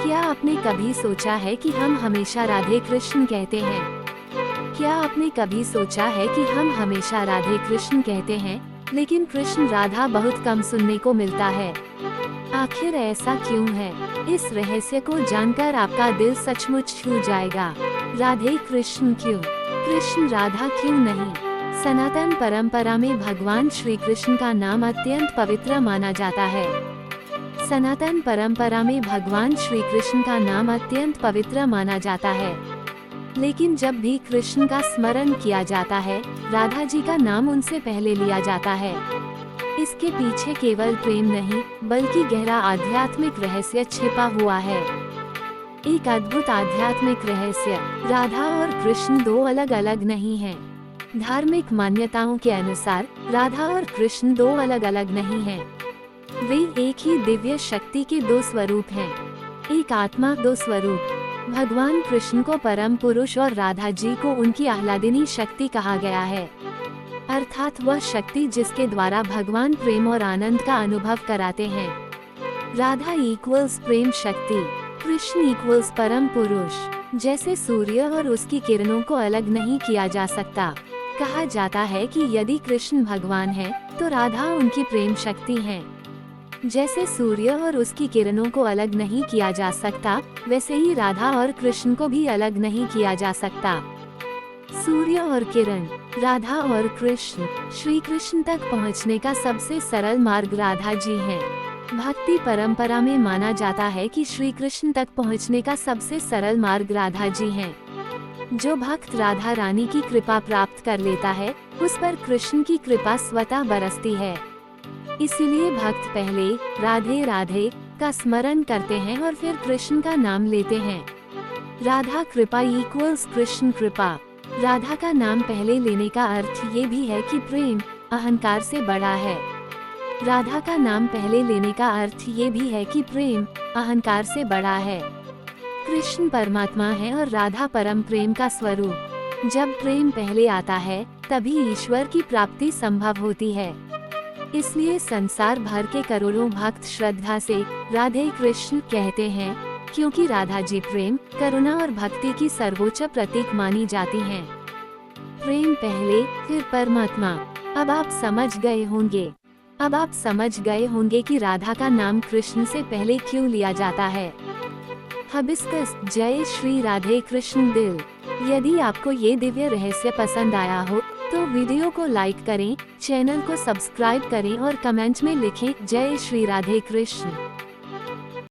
क्या आपने कभी सोचा है कि हम हमेशा राधे कृष्ण कहते हैं? क्या आपने कभी सोचा है कि हम हमेशा राधे कृष्ण कहते हैं, लेकिन कृष्ण राधा बहुत कम सुनने को मिलता है? आखिर ऐसा क्यों है? इस रहस्य को जानकर आपका दिल सचमुच छू जाएगा। राधे कृष्ण क्यों? कृष्ण राधा क्यों नहीं? सनातन परंपरा में भगवान श्री कृष्ण का नाम अत्यंत पवित्र माना जाता है। सनातन परंपरा में भगवान श्री कृष्ण का नाम अत्यंत पवित्र माना जाता है। लेकिन जब भी कृष्ण का स्मरण किया जाता है, राधा जी का नाम उनसे पहले लिया जाता है। इसके पीछे केवल प्रेम नहीं, बल्कि गहरा आध्यात्मिक रहस्य छिपा हुआ है। एक अद्भुत आध्यात्मिक रहस्य। राधा और कृष्ण दो अलग अलग नहीं हैं। धार्मिक मान्यताओं के अनुसार राधा और कृष्ण दो अलग अलग नहीं हैं। वे एक ही दिव्य शक्ति के दो स्वरूप हैं। एक आत्मा दो स्वरूप। भगवान कृष्ण को परम पुरुष और राधा जी को उनकी आह्लादिनी शक्ति कहा गया है, अर्थात वह शक्ति जिसके द्वारा भगवान प्रेम और आनंद का अनुभव कराते हैं। राधा इक्वल्स प्रेम शक्ति, कृष्ण इक्वल्स परम पुरुष। जैसे सूर्य और उसकी किरणों को अलग नहीं किया जा सकता। कहा जाता है कि यदि कृष्ण भगवान है, तो राधा उनकी प्रेम शक्ति है। जैसे सूर्य और उसकी किरणों को अलग नहीं किया जा सकता, वैसे ही राधा और कृष्ण को भी अलग नहीं किया जा सकता। सूर्य और किरण, राधा और कृष्ण। श्री कृष्ण तक पहुंचने का सबसे सरल मार्ग राधा जी हैं। भक्ति परंपरा में माना जाता है कि श्री कृष्ण तक पहुंचने का सबसे सरल मार्ग राधा जी हैं। जो भक्त राधा रानी की कृपा प्राप्त कर लेता है, उस पर कृष्ण की कृपा स्वतः बरसती है। इसीलिए भक्त पहले राधे राधे का स्मरण करते हैं और फिर कृष्ण का नाम लेते हैं। राधा कृपा इक्वल्स कृष्ण कृपा। राधा का नाम पहले लेने का अर्थ ये भी है कि प्रेम अहंकार से बड़ा है। राधा का नाम पहले लेने का अर्थ ये भी है कि प्रेम अहंकार से बड़ा है। कृष्ण परमात्मा है और राधा परम प्रेम का स्वरूप। जब प्रेम पहले आता है, तभी ईश्वर की प्राप्ति संभव होती है। इसलिए संसार भर के करोड़ों भक्त श्रद्धा से राधे कृष्ण कहते हैं, क्योंकि राधा जी प्रेम, करुणा और भक्ति की सर्वोच्च प्रतीक मानी जाती हैं। प्रेम पहले, फिर परमात्मा। अब आप समझ गए होंगे कि राधा का नाम कृष्ण से पहले क्यों लिया जाता है। हिबिस्कस। जय श्री राधे कृष्ण दिल। यदि आपको ये दिव्य रहस्य पसंद आया हो, तो वीडियो को लाइक करें, चैनल को सब्सक्राइब करें और कमेंट में लिखें जय श्री राधे कृष्ण।